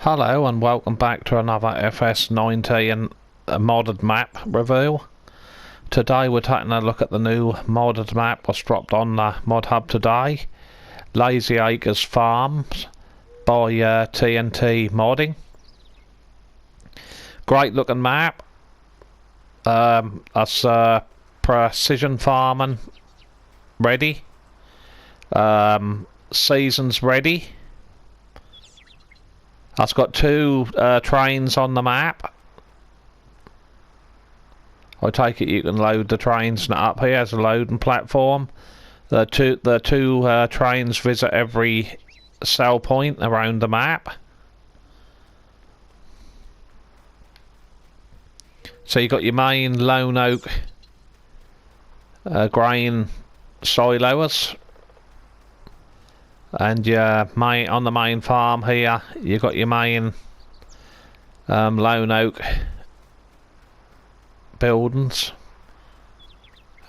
Hello and welcome back to another FS19 modded map review. Today we're taking a look at the new modded map that's dropped on the mod hub today. Lazy Acres Farms by TNT modding. Great looking map. That's precision farming ready. Seasons ready. That's got two trains on the map. I take it you can load the trains up here as a loading platform. The two trains visit every sell point around the map. So you got your main lone oak grain silos. And your main, on the main farm here, you got your main lone oak buildings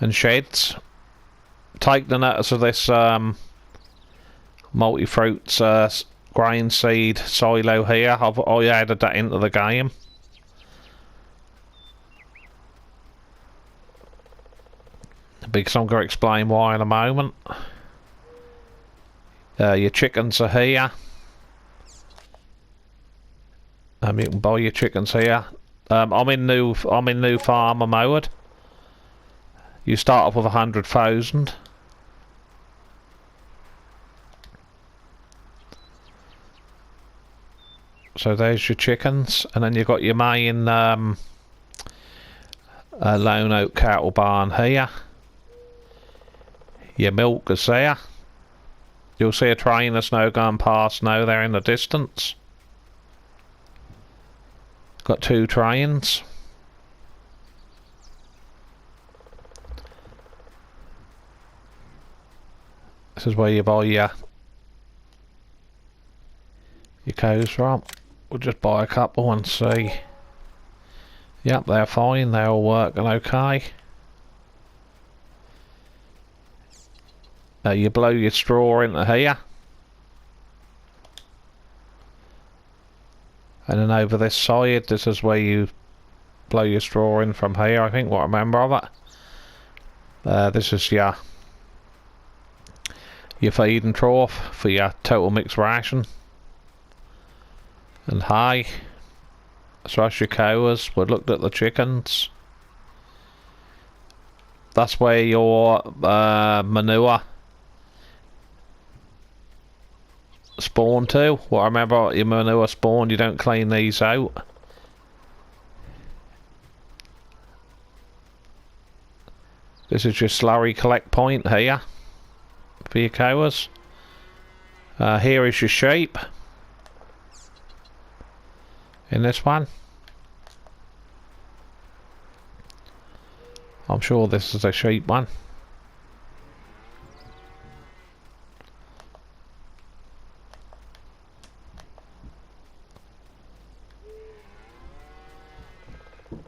and sheds. Take the notice of this multi-fruits grain seed silo here. I added that into the game. Because I'm going to explain why in a moment. Your chickens are here. You can buy your chickens here. I'm in new farmer mode. You start off with 100,000. So there's your chickens, and then you've got your main lone oak cattle barn here. Your milk is there. You'll see a train that's now going past now there in the distance. Got two trains. This is where you buy your cows from. We'll just buy a couple and see. Yep, they're fine. They're all working okay. You blow your straw into here. And then over this side, this is where you blow your straw in from here, I think, what I remember of it. This is your feeding trough for your total mixed ration. And hay. So that's your cows. We looked at the chickens. That's where your manure spawn to. Well, I remember your manure spawn, you don't clean these out. This is your slurry collect point here for your cows. Here is your sheep in this one. I'm sure this is a sheep one.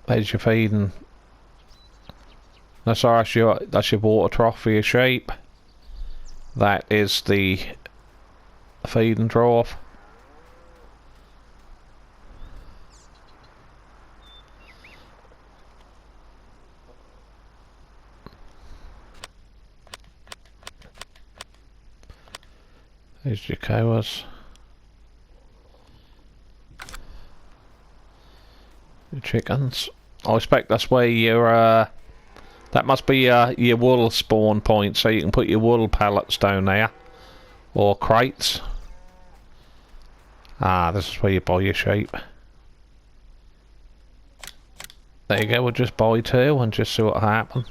There's your feeding. That's your water trough for your sheep. That is the feeding trough. There's your cows. Your chickens. I expect that's where your that must be your wool spawn point, so you can put your wool pallets down there, or crates. Ah, this is where you buy your sheep. There you go. We'll just buy two and just see what happens.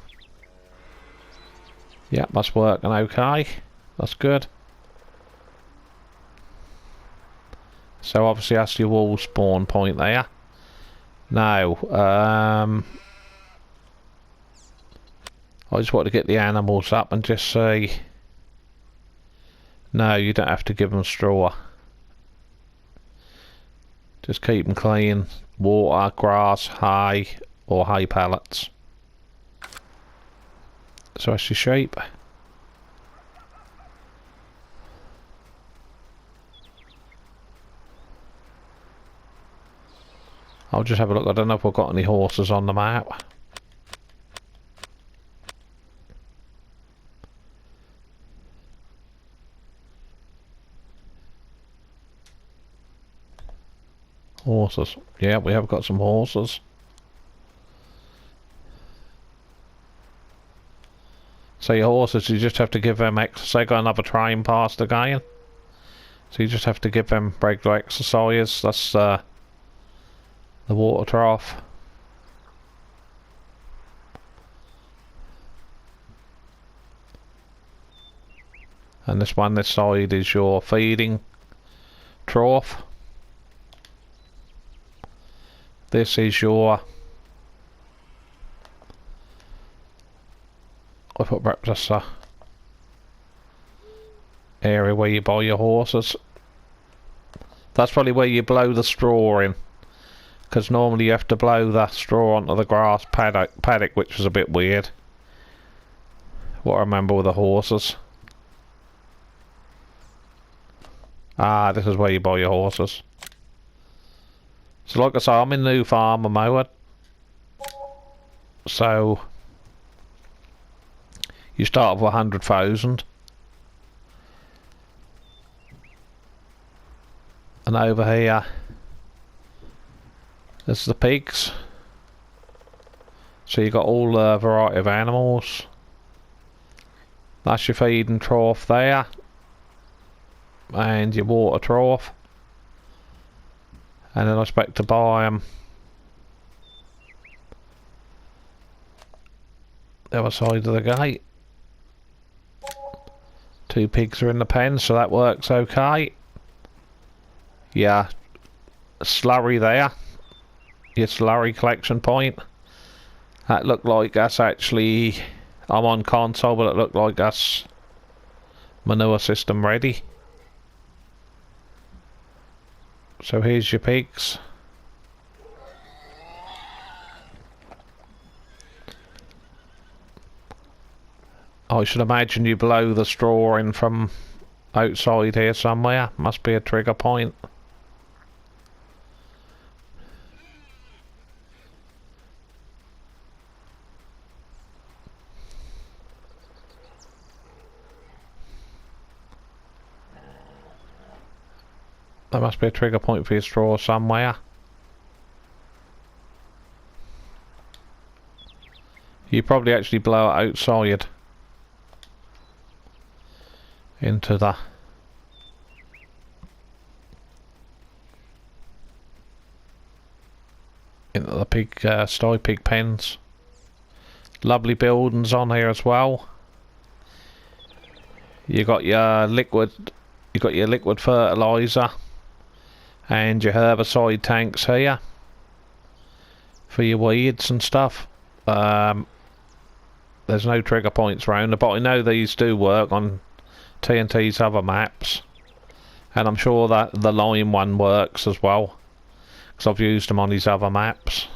Yep, that's working okay. That's good. So obviously that's your wool spawn point there. Now, I just want to get the animals up and just see. No, you don't have to give them straw. Just keep them clean. Water, grass, hay, or hay pellets. So that's your sheep. I'll just have a look. I don't know if we've got any horses on the map. Horses. Yeah, we have got some horses. So your horses, you just have to give them they got another train past again. So you just have to give them regular exercise. That's the water trough. And this side is your feeding trough. This is your... I put breakfast area where you buy your horses. That's probably where you blow the straw in, because normally you have to blow the straw onto the grass paddock, which was a bit weird. What I remember with the horses. Ah, this is where you buy your horses. So like I say, I'm in New Farmer mode. So you start with 100,000. And over here, there's the pigs. So you got all the variety of animals. That's your feeding trough there. And your water trough. And then I expect to buy them the other side of the gate. 2 pigs are in the pen, so that works okay. Yeah, slurry there. Your slurry collection point. That looked like that's actually... I'm on console, but it looked like that's manure system ready. So here's your pigs. I should imagine you blow the straw in from outside here somewhere. Must be a trigger point. There must be a trigger point for your straw somewhere. You probably actually blow it outside into the pig sty pig pens. Lovely buildings on here as well. You got your liquid fertilizer and your herbicide tanks here for your weeds and stuff. There's no trigger points around, but I know these do work on TNT's other maps, and I'm sure that the lime one works as well, because I've used them on these other maps.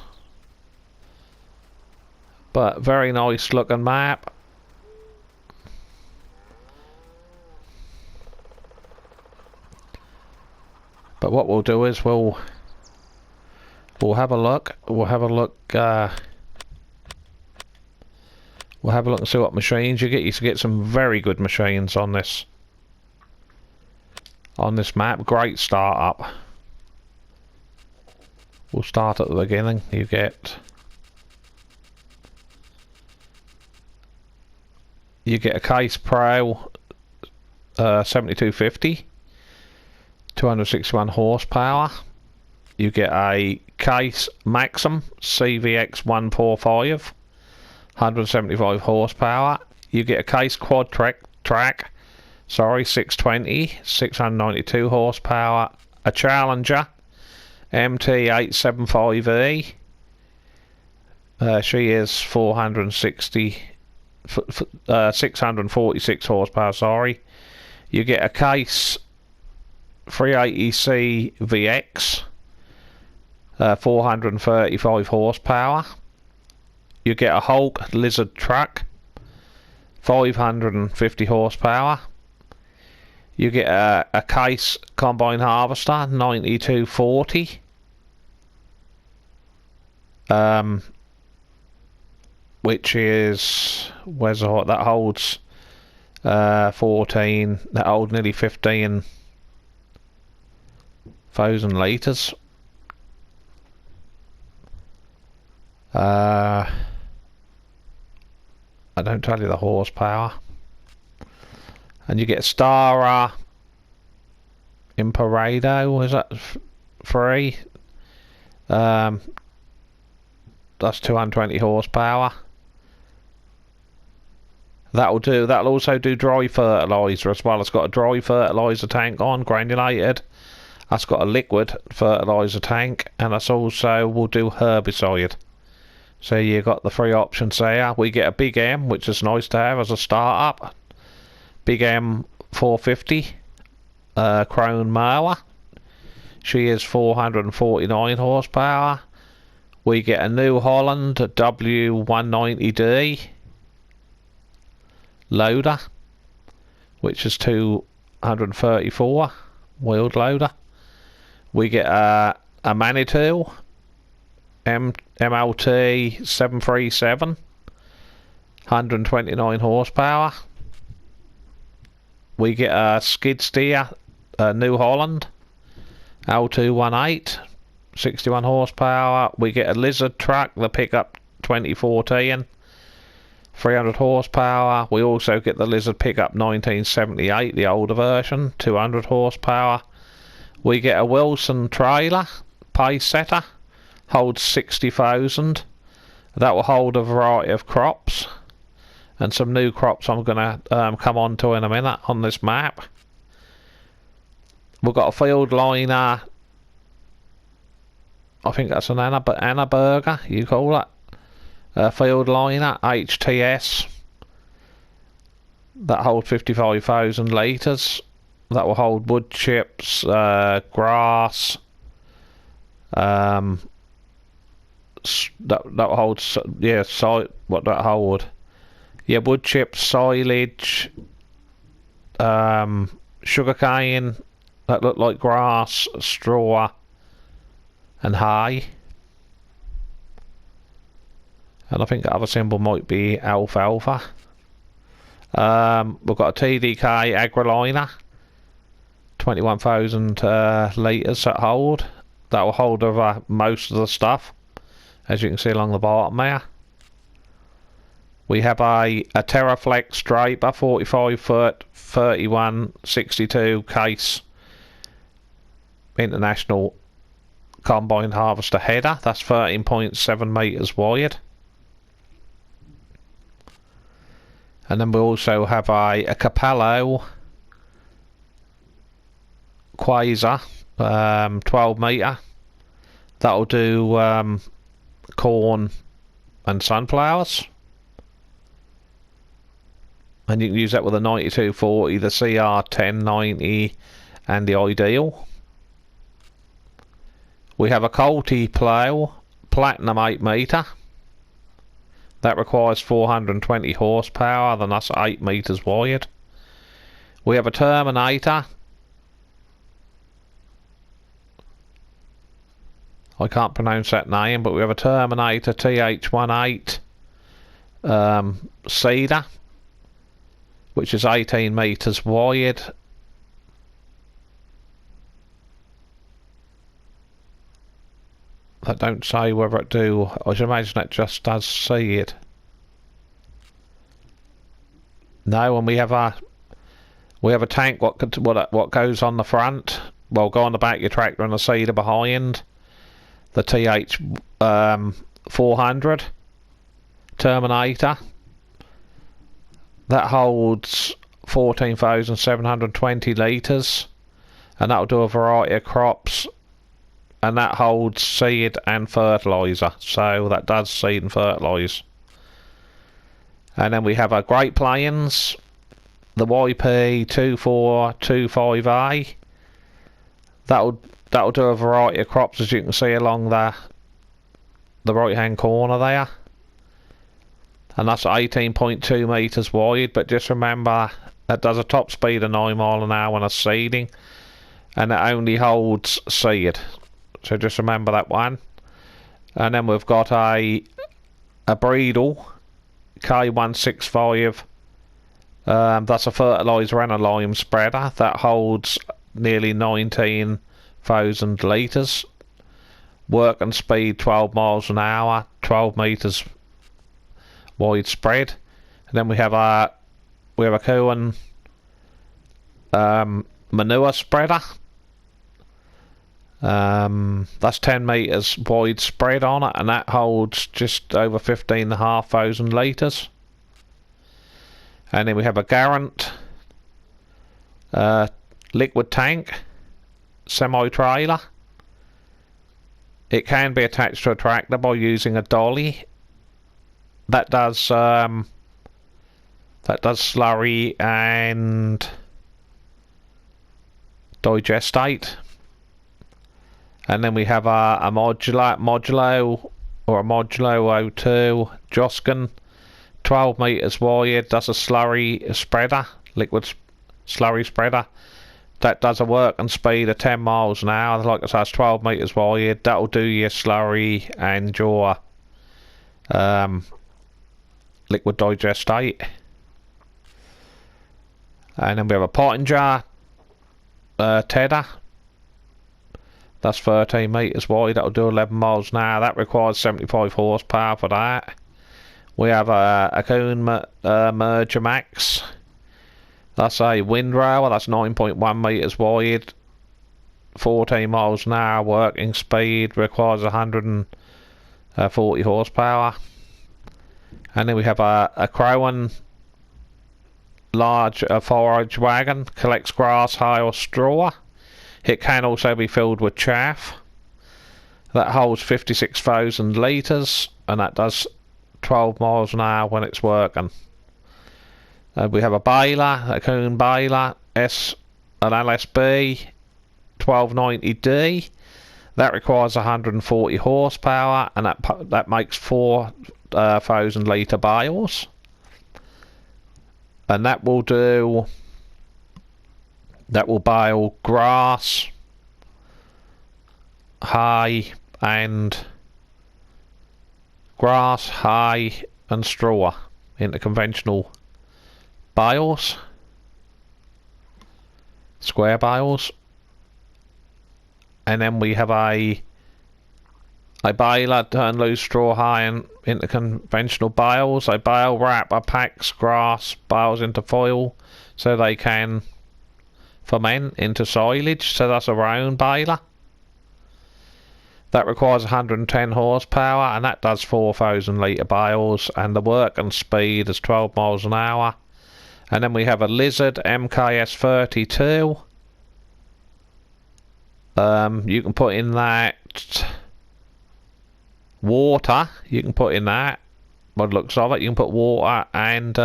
But very nice looking map. But what we'll do is we'll have a look. We'll have a look and see what machines you get. You get some very good machines on this map. Great start up. We'll start at the beginning. You get a Case Pro 7250, 261 horsepower. You get a Case Maxim CVX 145, 175 horsepower. You get a Case Quad Track, 620, 692 horsepower. A Challenger MT875E. She is 646 horsepower. Sorry. You get a Case 380C VX, 435 horsepower. You get a Hulk Lizard Truck, 550 horsepower. You get a Case Combine Harvester 9240, which is, where's the, that holds 14, that holds nearly 15,000 litres. I don't tell you the horsepower. And you get Stara Imparado, is that free? That's 220 horsepower. That'll do. That'll also do dry fertiliser as well. It's got a dry fertiliser tank on, granulated. That's got a liquid fertiliser tank, and that's also will do herbicide. So you got the three options there. We get a Big M, which is nice to have as a start-up. Big M 450 Crone mower. She is 449 horsepower. We get a New Holland W190D loader, which is 234 wheeled loader. We get a Manitou MLT 737 129 horsepower. We get a skid steer New Holland L218 61 horsepower. We get a Lizard truck, the pickup 2014 300 horsepower. We also get the Lizard pickup 1978, the older version, 200 horsepower. We get a Wilson trailer pace setter, holds 60,000. That will hold a variety of crops and some new crops I'm going to come on to in a minute on this map. We've got a field liner, I think that's an Anna Burger, you call it. Field liner HTS. That holds 55,000 litres. That will hold wood chips, grass. That holds, yeah, what that hold? Yeah, wood chips, silage, sugarcane that look like grass, straw, and hay. And I think the other symbol might be alfalfa. We've got a TDK Agriliner, 21,000 litres that hold. That will hold over most of the stuff, as you can see along the bottom there. We have a Terraflex Draper 45 foot 3162 case International Combine Harvester header. That's 13.7 metres wide. And then we also have a Capello Quasar 12 metre. That'll do corn and sunflowers. And you can use that with a 9240, the CR 1090 and the Ideal. We have a Colty plough, Platinum 8 metre. That requires 420 horsepower, then that's 8 metres wide. We have a Terminator. I can't pronounce that name, but we have a Terminator TH18 Cedar, which is 18 metres wide. I don't say whether it do. I should imagine it just does seed. No, and we have a tank. What goes on the front? Well, go on the back of your tractor and a seeder behind. The TH 400 Terminator. That holds 14,720 litres, and that'll do a variety of crops. And that holds seed and fertiliser, so that does seed and fertilise. And then we have our Great Plains, the YP2425A. That'll do a variety of crops, as you can see along the right hand corner there. And that's 18.2 metres wide, but just remember that does a top speed of 9 mile an hour when it's seeding, and it only holds seed. So just remember that one. And then we've got a Breedle K165. That's a fertiliser and a lime spreader that holds nearly 19,000 litres. Working speed 12 miles an hour, 12 metres wide spread. And then we have a Cohen manure spreader. That's 10 metres wide spread on it, and that holds just over 15,500 litres. And then we have a Garant liquid tank semi-trailer. It can be attached to a tractor by using a dolly. That does slurry and digestate. And then we have a Modulo or a Modulo 02 Joskin, 12 metres wide. Does a slurry spreader, liquid slurry spreader. That does a working speed of 10 miles an hour. Like I said, it's 12 metres wide. That'll do your slurry and your liquid digestate. And then we have a Pottinger Tedder. That's 13 metres wide. That'll do 11 miles an hour. That requires 75 horsepower for that. We have a Coon Merger Max. That's a windrower. That's 9.1 metres wide. 14 miles an hour working speed. Requires 140 horsepower. And then we have a Crowan large forage wagon. Collects grass, hay or straw. It can also be filled with chaff. That holds 56,000 litres, and that does 12 miles an hour when it's working. We have a baler, a Coon baler, an LSB 1290D. That requires 140 horsepower, and that makes 4,000 litre bales. And that will bale grass, hay and straw into conventional bales, square bales. And then we have a baler turn loose straw hay into conventional bales. A bale wrapper packs grass bales into foil so they can ferment into silage. So that's a round baler. That requires 110 horsepower, and that does 4,000 litre bales, and the working speed is 12 miles an hour. And then we have a Lizard MKS 32. You can put in that water. You can put in that, by the looks of it, you can put water and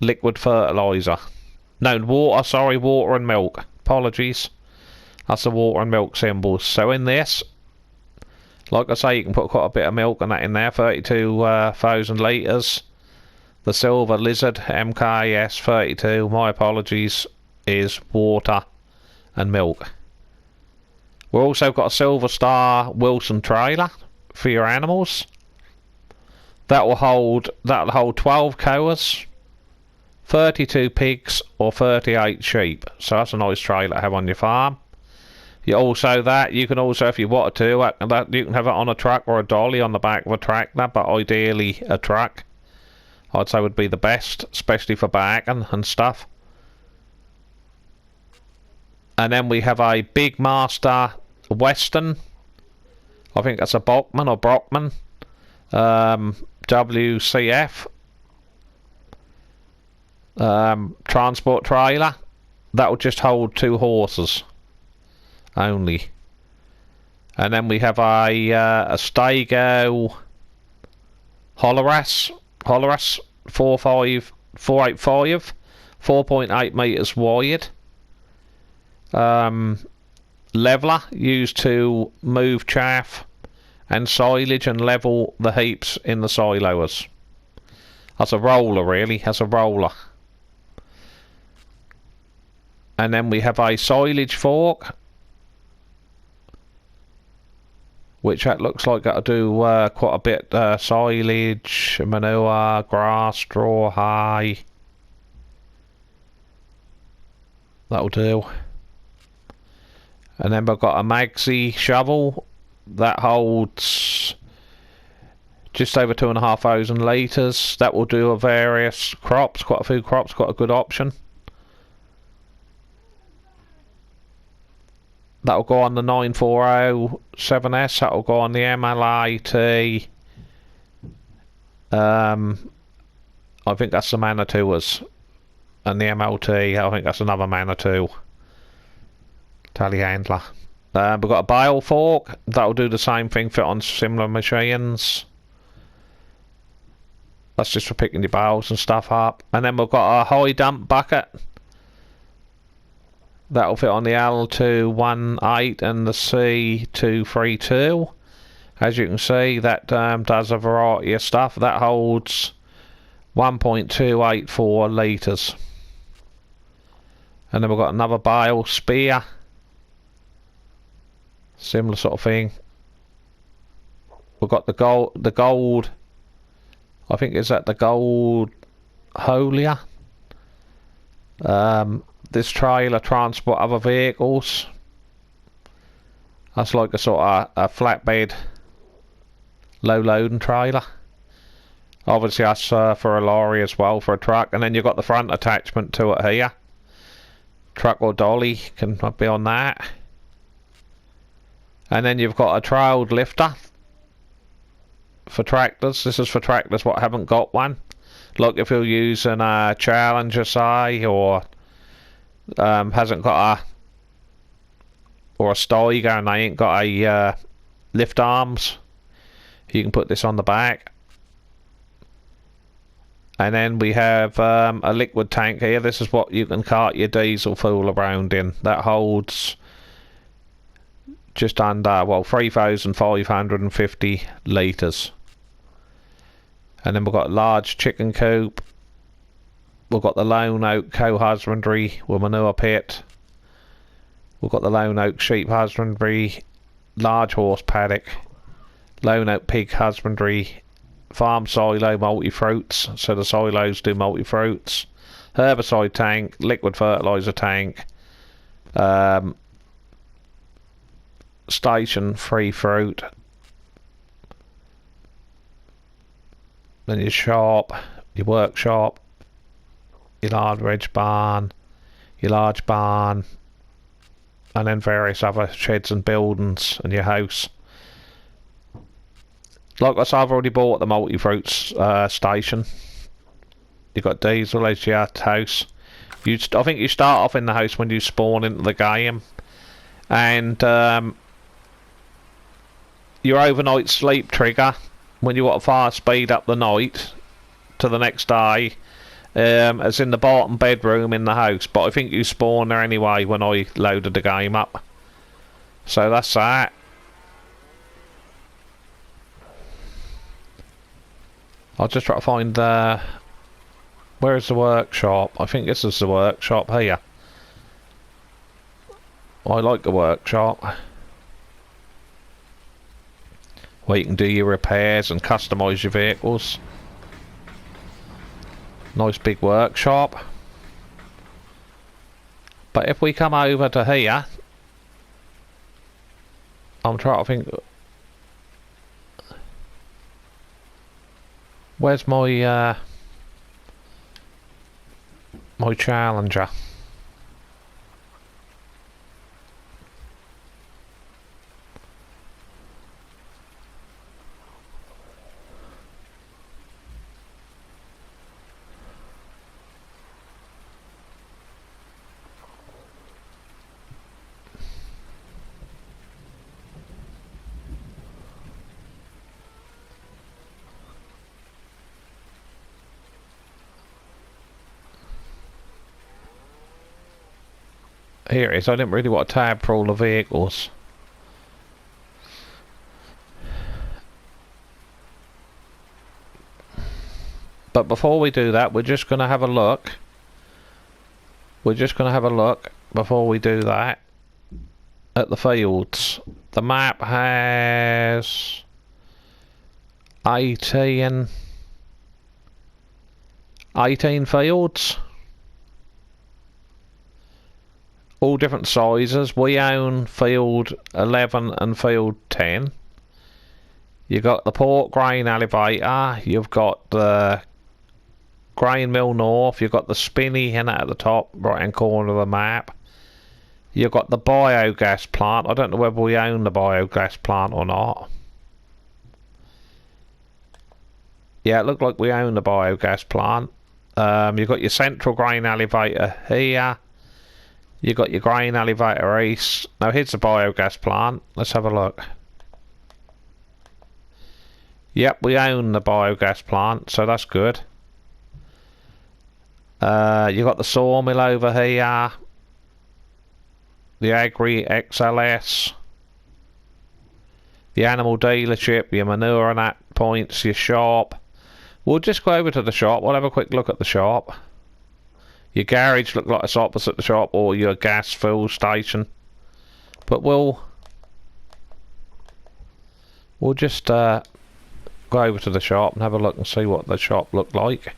liquid fertiliser. No, water and milk. Apologies. That's the water and milk symbols. So in this, like I say, you can put quite a bit of milk and that in there, 32,000 litres. The Silver Lizard MKS 32, my apologies, is water and milk. We've also got a Silver Star Wilson trailer for your animals. That'll hold 12 cows, 32 pigs or 38 sheep. So that's a nice trailer to have on your farm. You can also, if you wanted to, you can have it on a truck or a dolly on the back of a tractor, but ideally a truck, I'd say, would be the best, especially for backing and stuff. And then we have a Big Master Western. I think that's a Bachman or Brockman WCF transport trailer. That will just hold 2 horses only. And then we have a Stego Holoras 485, 4.8 metres wide. Leveler used to move chaff and silage and level the heaps in the silos. That's a roller, really. That's a roller. And then we have a silage fork. which that looks like that'll do quite a bit. Silage, manure, grass, straw, hay. That'll do. And then we've got a maxi shovel that holds just over 2,500 litres. That will do various crops, quite a few crops, quite a good option. That'll go on the 940-7S, that'll go on the MLAT. I think that's the Manitouers. And the MLT, I think that's another Manitou. Telehandler. We've got a bale fork, that'll do the same thing, fit on similar machines. That's just for picking your bales and stuff up. And then we've got a high dump bucket. That'll fit on the L218 and the C232. As you can see, that does a variety of stuff. That holds 1.284 litres. And then we've got another bale spear. Similar sort of thing. We've got the gold. I think is that the gold holier. This trailer transport other vehicles. That's like a sort of a flatbed low loading trailer. Obviously that's for a lorry as well, for a truck. And then you've got the front attachment to it here. Truck or dolly can be on that. And then you've got a trailed lifter for tractors. This is for tractors what haven't got one. Look, if you're using a Challenger, say, or hasn't got a Steiger and they ain't got a lift arms, you can put this on the back. And then we have a liquid tank here. This is what you can cart your diesel fuel around in. That holds just under, well, 3,550 litres. And then we've got a large chicken coop. We've got the Lone Oak cow husbandry with manure pit. We've got the Lone Oak sheep husbandry, large horse paddock, Lone Oak pig husbandry, farm silo multi-fruits, so the silos do multi-fruits, herbicide tank, liquid fertiliser tank, station free fruit, then your shop, your workshop, your large barn, your large barn, and then various other sheds and buildings, and your house. Like I said, I've already bought the multi-fruits station. You've got diesel as your house. I think you start off in the house when you spawn into the game, and your overnight sleep trigger, when you want to fire speed up the night to the next day, is in the bottom bedroom in the house, but I think you spawn there anyway when I loaded the game up. So that's that. I'll just try to find where is the workshop? I think this is the workshop here. I like the workshop where you can do your repairs and customise your vehicles. Nice big workshop. But if we come over to here, I'm trying to think, where's my my Challenger? Here it is. I didn't really want a tab for all the vehicles. But before we do that, we're just going to have a look. We're just going to have a look before we do that at the fields. The map has 18 fields, all different sizes. We own field 11 and field 10. You've got the pork grain elevator, you've got the grain mill north, you've got the spinny in at the top right hand corner of the map. You've got the biogas plant. I don't know whether we own the biogas plant or not. Yeah, it looked like we own the biogas plant. You've got your central grain elevator here. You've got your grain elevator east. Now here's the biogas plant. Let's have a look. Yep, we own the biogas plant, so that's good. You've got the sawmill over here. The Agri XLS. The animal dealership, your manure and that points, your shop. We'll just go over to the shop. We'll have a quick look at the shop. Your garage looks like it's opposite the shop, or your gas fuel station. But we'll just go over to the shop and have a look and see what the shop looked like.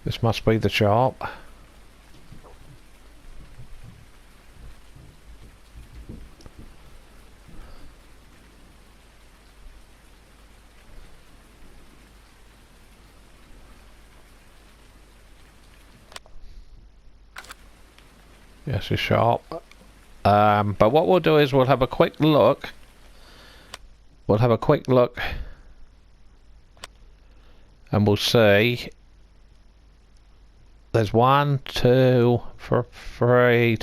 This must be the shop. Yes, the shop. But what we'll do is we'll have a quick look. We'll have a quick look. And we'll see. There's 1, 2, 3,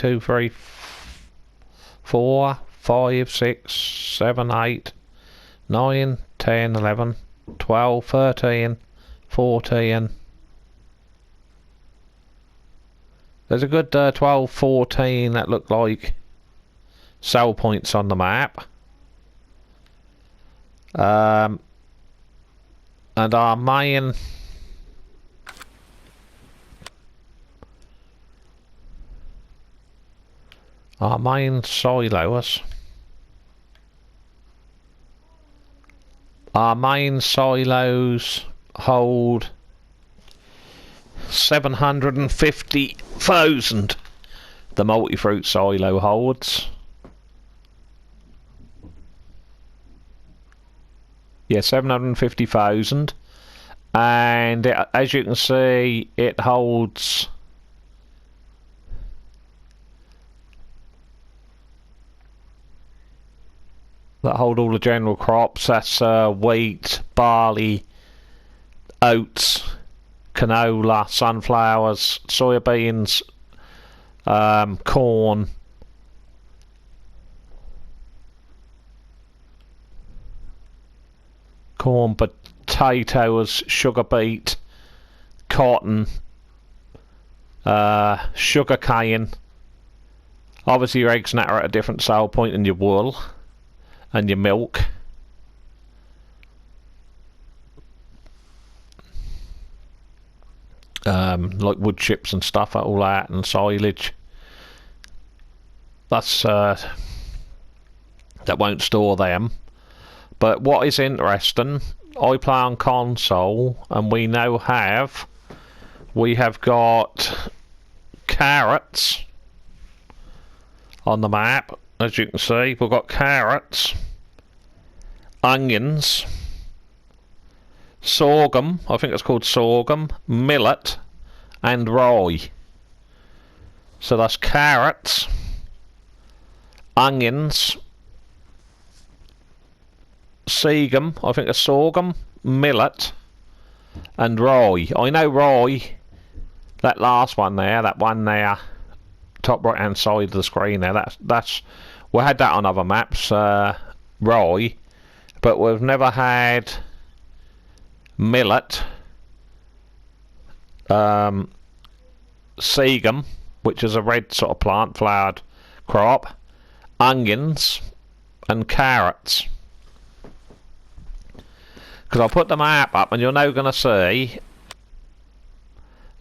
4, 5, 6, 7, 8, 9, 10, 11, 12, 13, 14. There's a good 12, 14 that look like sell points on the map. And our main silos. Our main silos hold 750,000. The multi-fruit silo holds. Yeah, 750,000. And as you can see, it holds that hold all the general crops. That's wheat, barley, oats, canola, sunflowers, soybeans, corn, potatoes, sugar beet, cotton, sugar cane. Obviously your eggs and that are at a different sale point than your wool and your milk. Like wood chips and stuff, all that, and silage. That's that won't store them. But what is interesting, I play on console, and we have got carrots on the map. As you can see, we've got carrots, onions, sorghum, I think it's called sorghum, millet, and rye. So that's carrots, onions, sorghum, I think it's sorghum, millet, and rye. I know rye, that last one there, top right hand side of the screen there, that's we had that on other maps, rye, but we've never had millet, sorghum, which is a red sort of plant, flowered crop, onions, and carrots. Because I'll put the map up and you're now going to see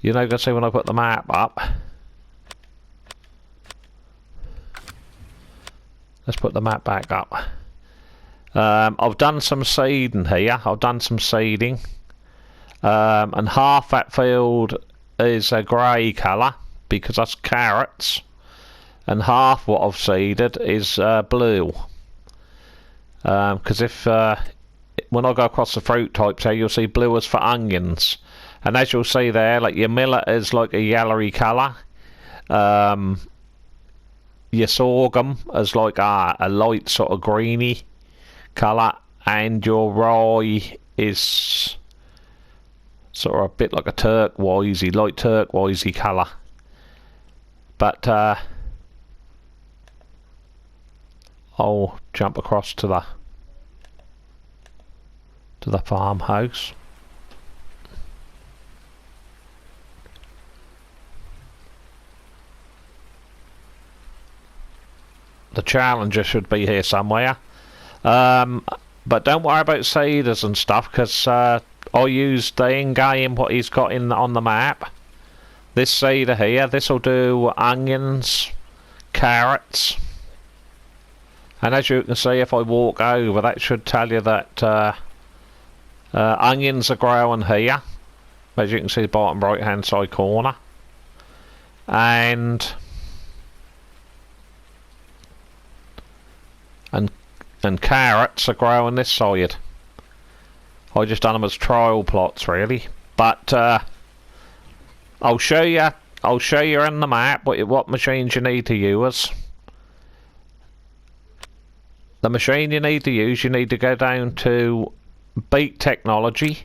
You're not going to see when I put the map up. Let's put the map back up. I've done some seeding here. I've done some seeding. And half that field is a grey colour because that's carrots. And half what I've seeded is blue. Because when I go across the fruit types here, you'll see blue is for onions. And as you'll see there, like your millet is like a yellowy colour. Your sorghum is like a light sort of greeny colour. And your rye is sort of a bit like a turquoisey, light turquoisey colour. But I'll jump across to the farmhouse. The challenger should be here somewhere. But don't worry about seeders and stuff, because I used the in-game what he's got on the map. This seeder here, this will do onions, carrots. And as you can see, if I walk over, that should tell you that onions are growing here. As you can see, the bottom right hand side corner. And carrots are growing this side. I just done them as trial plots really. But I'll show you in the map what machines you need to use. The machine you need to use, you need to go down to Beat Technology,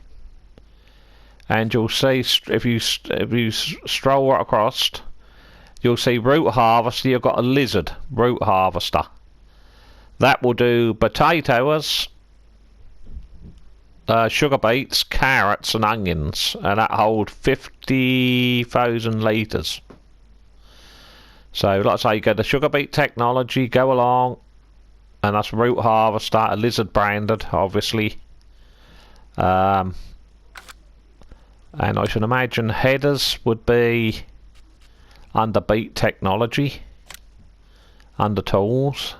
and you'll see if you stroll right across, you'll see root harvester. You've got a lizard root harvester. That will do potatoes, sugar beets, carrots, and onions, and that hold 50,000 litres. So, like I say, you go to Sugar Beet Technology, go along. And that's root harvester, a lizard branded, obviously. And I should imagine headers would be under Beat Technology, under tools.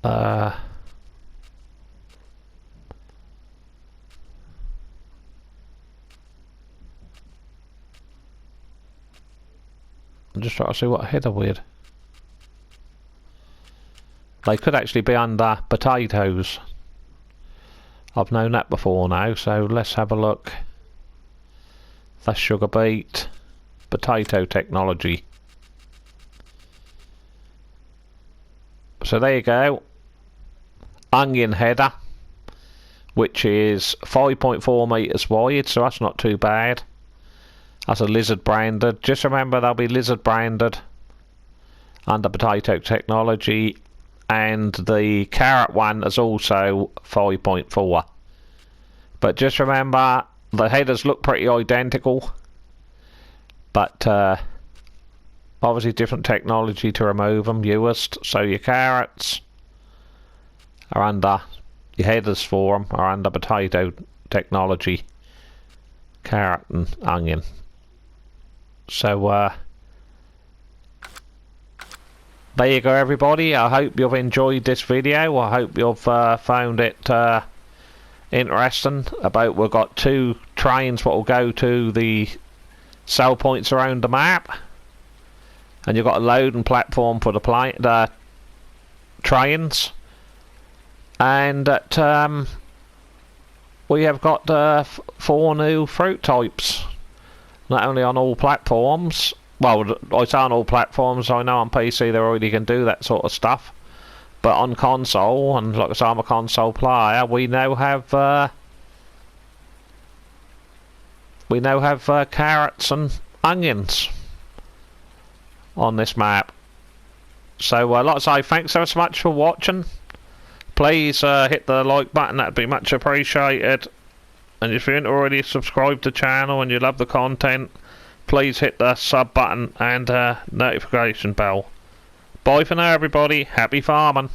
I'm just trying to see what header weird. They could actually be under potatoes. I've known that before now, so let's have a look. That's Sugar Beet, Potato Technology. So there you go. Onion header, which is 5.4 metres wide, so that's not too bad. That's a lizard branded. Just remember they'll be lizard branded under Potato Technology. And the carrot one is also 5.4. But just remember, the headers look pretty identical. But obviously different technology to remove them used. So your carrots are under, your headers for them are under Potato Technology. Carrot and onion. So there you go everybody. I hope you've enjoyed this video. I hope you've found it interesting. We've got 2 trains what will go to the sell points around the map. And you've got a loading platform for the trains. And we have got 4 new fruit types. Not only on all platforms. Well, I say on all platforms. I know on PC they already can do that sort of stuff, but on console, and like I say, I'm a console player. We now have carrots and onions on this map. So, like I say, thanks ever so much for watching. Please hit the like button. That'd be much appreciated. And if you ain't already subscribed to the channel and you love the content, please hit the sub button and notification bell. Bye for now everybody, happy farming.